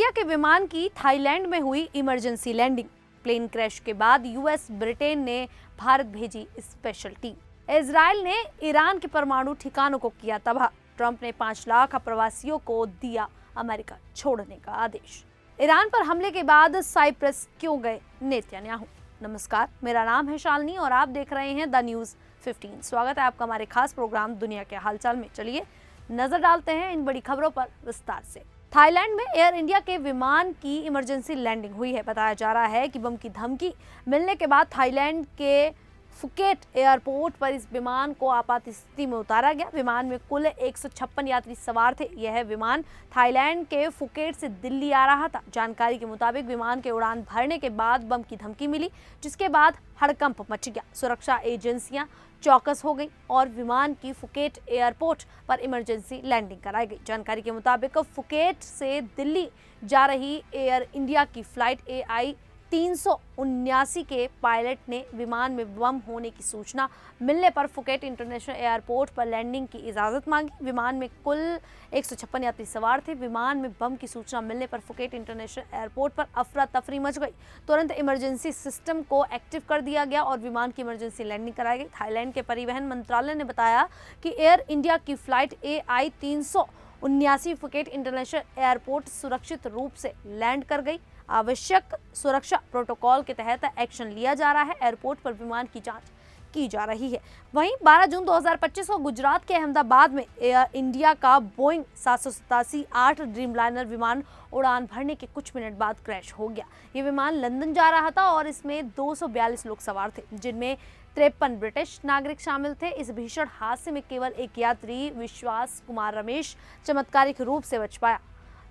India के विमान की थाईलैंड में हुई इमरजेंसी लैंडिंग। प्लेन क्रैश के बाद यूएस ब्रिटेन ने भारत भेजी स्पेशल टीम। इजराइल ने ईरान के परमाणु ठिकानों को किया तबाह। ट्रंप ने 5 लाख अप्रवासियों को दिया अमेरिका छोड़ने का आदेश। ईरान पर हमले के बाद साइप्रस क्यों गए नेतन्याहू। नमस्कार, मेरा नाम है शालिनी और आप देख रहे हैं द न्यूज़ 15। स्वागत है आपका हमारे खास प्रोग्राम दुनिया के हालचाल में। चलिए नजर डालते हैं इन बड़ी खबरों पर विस्तार से। थाईलैंड में एयर इंडिया के विमान की इमरजेंसी लैंडिंग हुई है। बताया जा रहा है कि बम की धमकी मिलने के बाद थाईलैंड के फुकेट एयरपोर्ट पर इस विमान को आपात स्थिति में उतारा गया। विमान में कुल 156 यात्री सवार थे। यह विमान थाईलैंड के फुकेट से दिल्ली आ रहा था। जानकारी के मुताबिक विमान के उड़ान भरने के बाद बम की धमकी मिली, जिसके बाद हड़कंप मच गया। सुरक्षा एजेंसियां चौकस हो गई और विमान की फुकेट एयरपोर्ट पर इमरजेंसी लैंडिंग कराई गई। जानकारी के मुताबिक फुकेट से दिल्ली जा रही एयर इंडिया की फ्लाइट AI 379 के पायलट ने विमान में बम होने की सूचना मिलने पर फुकेट इंटरनेशनल एयरपोर्ट पर लैंडिंग की इजाज़त मांगी। विमान में कुल 156 यात्री सवार थे। विमान में बम की सूचना मिलने पर फुकेट इंटरनेशनल एयरपोर्ट पर अफरा तफरी मच गई। तुरंत इमरजेंसी सिस्टम को एक्टिव कर दिया गया और विमान की इमरजेंसी लैंडिंग कराई गई। थाईलैंड के परिवहन मंत्रालय ने बताया कि एयर इंडिया की flight AI 379 Phuket international airport सुरक्षित रूप से लैंड कर गई। आवश्यक सुरक्षा प्रोटोकॉल के तहत एक्शन लिया जा रहा है। एयरपोर्ट पर विमान की जांच की जा रही है। वहीं 12 जून 2025 को गुजरात के अहमदाबाद में एयर इंडिया का बोइंग 787-8 ड्रीमलाइनर विमान उड़ान भरने के कुछ मिनट बाद क्रैश हो गया। ये विमान लंदन जा रहा था और इसमें 242 लोग सवार थे, जिनमें 53 ब्रिटिश नागरिक शामिल थे। इस भीषण हादसे में केवल एक यात्री विश्वास कुमार रमेश चमत्कारिक रूप से बच पाया।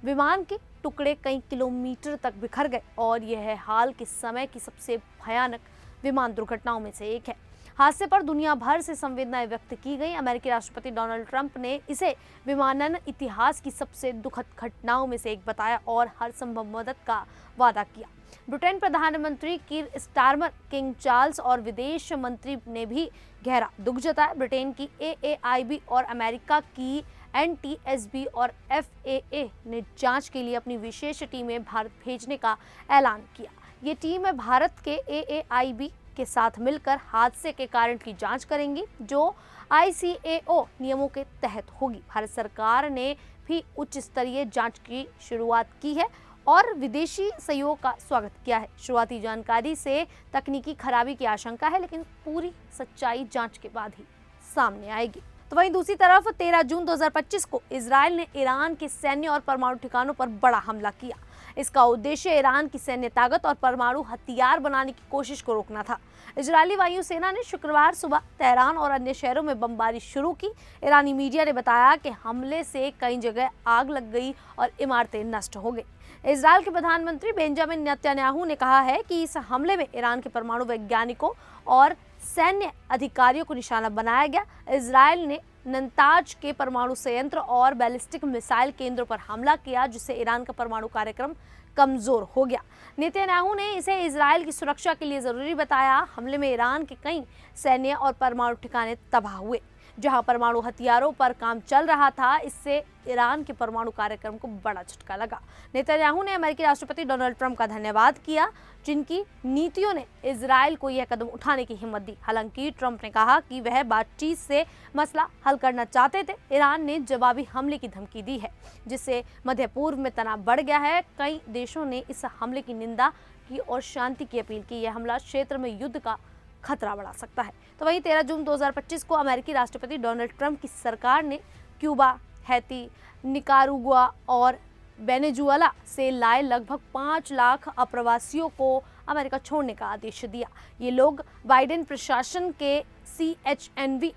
विमान के टुकड़े कई किलोमीटर तक बिखर गए और यह हाल के समय की सबसे भयानक विमान दुर्घटनाओं में से एक है। हादसे पर दुनिया भर से संवेदनाएं व्यक्त की गई। अमेरिकी राष्ट्रपति डोनाल्ड ट्रंप ने इसे विमानन इतिहास की सबसे दुखद घटनाओं में से एक बताया और हर संभव मदद का वादा किया। ब्रिटेन प्रधानमंत्री कीर स्टारमर, किंग चार्ल्स और विदेश मंत्री ने भी गहरा दुख जताया। ब्रिटेन की AAIB और अमेरिका की NTSB और FAA ने जांच के लिए अपनी विशेष टीमें भारत भेजने का ऐलान किया। ये टीम भारत के AAIB के साथ मिलकर हादसे के कारण की जांच करेंगी, जो ICAO नियमों के तहत होगी। भारत सरकार ने भी उच्च स्तरीय जांच की शुरुआत की है और विदेशी सहयोग का स्वागत किया है। शुरुआती जानकारी से तकनीकी खराबी की आशंका है, लेकिन पूरी सच्चाई जांच के बाद ही सामने आएगी। तो वहीं दूसरी तरफ 13 जून 2025 को इजराइल ने ईरान के सैन्य और परमाणु ठिकानों पर बड़ा हमला किया। इसका उद्देश्य ईरान की सैन्य ताकत और परमाणु हथियार बनाने की कोशिश को रोकना था। इजरायली वायुसेना ने शुक्रवार सुबह तेहरान और अन्य शहरों में बमबारी शुरू की। ईरानी मीडिया ने बताया कि हमले से कई जगह आग लग गई और इमारतें नष्ट हो गई। इजराइल के प्रधानमंत्री बेंजामिन नेतन्याहू ने कहा है कि इस हमले में ईरान के परमाणु वैज्ञानिकों और सैन्य अधिकारियों को निशाना बनाया गया। इजराइल ने नतांज के परमाणु संयंत्र और बैलिस्टिक मिसाइल केंद्रों पर हमला किया, जिससे ईरान का परमाणु कार्यक्रम कमजोर हो गया। नेतन्याहू ने इसे इजराइल की सुरक्षा के लिए जरूरी बताया। हमले में ईरान के कई सैन्य और परमाणु ठिकाने तबाह हुए। जहां परमाणु हथियारों पर काम चल रहा था, इससे ईरान के परमाणु कार्यक्रम को बड़ा झटका लगा। नेतन्याहू ने अमेरिकी राष्ट्रपति डोनाल्ड ट्रंप का धन्यवाद किया, जिनकी नीतियों ने इजराइल को यह कदम उठाने की हिम्मत दी। हालांकि ट्रंप ने कहा कि वह बातचीत से मसला हल करना चाहते थे। ईरान ने जवाबी हमले की धमकी दी है, जिससे मध्य पूर्व में तनाव बढ़ गया है। कई देशों ने इस हमले की निंदा की और शांति की अपील की। यह हमला क्षेत्र में युद्ध का खतरा बढ़ा सकता है। तो वहीं 13 जून 2025 को अमेरिकी राष्ट्रपति डोनाल्ड ट्रंप की सरकार ने क्यूबा, हैती, निकारागुआ और वेनेजुएला से लाए लगभग 5 लाख अप्रवासियों को अमेरिका छोड़ने का आदेश दिया। ये लोग बाइडेन प्रशासन के CHNV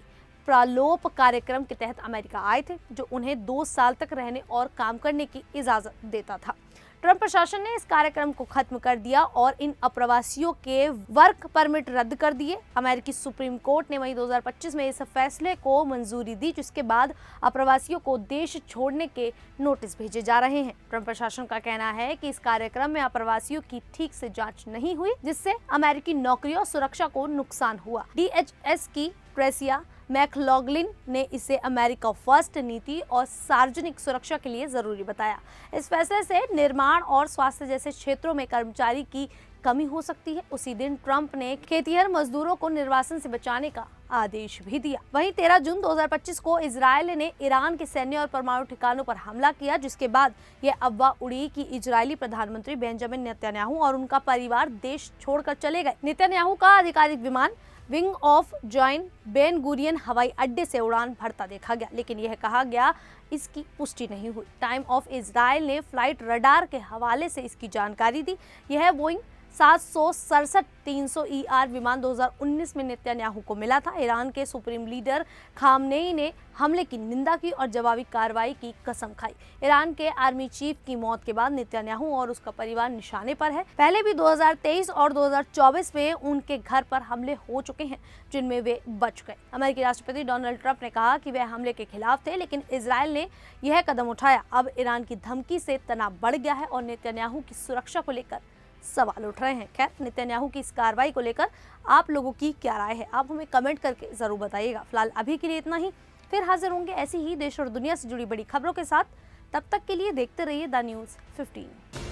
प्रलोप कार्यक्रम के तहत अमेरिका आए थे, जो उन्हें 2 साल तक रहने और काम करने की इजाजत देता था। ट्रंप प्रशासन ने इस कार्यक्रम को खत्म कर दिया और इन अप्रवासियों के वर्क परमिट रद्द कर दिए। अमेरिकी सुप्रीम कोर्ट ने मई 2025 में इस फैसले को मंजूरी दी, जिसके बाद अप्रवासियों को देश छोड़ने के नोटिस भेजे जा रहे हैं। ट्रंप प्रशासन का कहना है कि इस कार्यक्रम में अप्रवासियों की ठीक से जांच नहीं हुई, जिससे अमेरिकी नौकरियों और सुरक्षा को नुकसान हुआ। DHS की ट्रेसिया मैकलॉगलिन ने इसे अमेरिका फर्स्ट नीति और सार्वजनिक सुरक्षा के लिए जरूरी बताया। इस फैसले से निर्माण और स्वास्थ्य जैसे क्षेत्रों में कर्मचारी की कमी हो सकती है। उसी दिन ट्रंप ने खेतिहर मजदूरों को निर्वासन से बचाने का आदेश भी दिया। वहीं 13 जून 2025 को इजरायल ने ईरान के सैन्य और परमाणु ठिकानों पर हमला किया, जिसके बाद यह अफवाह उड़ी कि इजरायली प्रधानमंत्री बेंजामिन नेतन्याहू और उनका परिवार देश छोड़कर चले गए। नेतन्याहू का आधिकारिक विमान wing of join Ben Gurion हवाई अड्डे से उड़ान भरता देखा गया, लेकिन यह कहा गया इसकी पुष्टि नहीं हुई। टाइम ऑफ इजरायल ने फ्लाइट रडार के हवाले से इसकी जानकारी दी। यह बोइंग 767-300 ER विमान 2019 में नेतन्याहू को मिला था। ईरान के सुप्रीम लीडर खामनेई ने हमले की निंदा की और जवाबी कार्रवाई की कसम खाई। ईरान के आर्मी चीफ की मौत के बाद नेतन्याहू और उसका परिवार निशाने पर है। पहले भी 2023 और 2024 में उनके घर पर हमले हो चुके हैं, जिनमें वे बच गए। अमेरिकी राष्ट्रपति डोनाल्ड ट्रंप ने कहा कि वे हमले के खिलाफ थे, लेकिन इजरायल ने यह कदम उठाया। अब ईरान की धमकी से तनाव बढ़ गया है और नेतन्याहू की सुरक्षा को लेकर सवाल उठ रहे हैं। खैर, नेतन्याहू की इस कार्रवाई को लेकर आप लोगों की क्या राय है, आप हमें कमेंट करके जरूर बताइएगा। फिलहाल अभी के लिए इतना ही, फिर हाजिर होंगे ऐसी ही देश और दुनिया से जुड़ी बड़ी खबरों के साथ। तब तक के लिए देखते रहिए द न्यूज़ 15।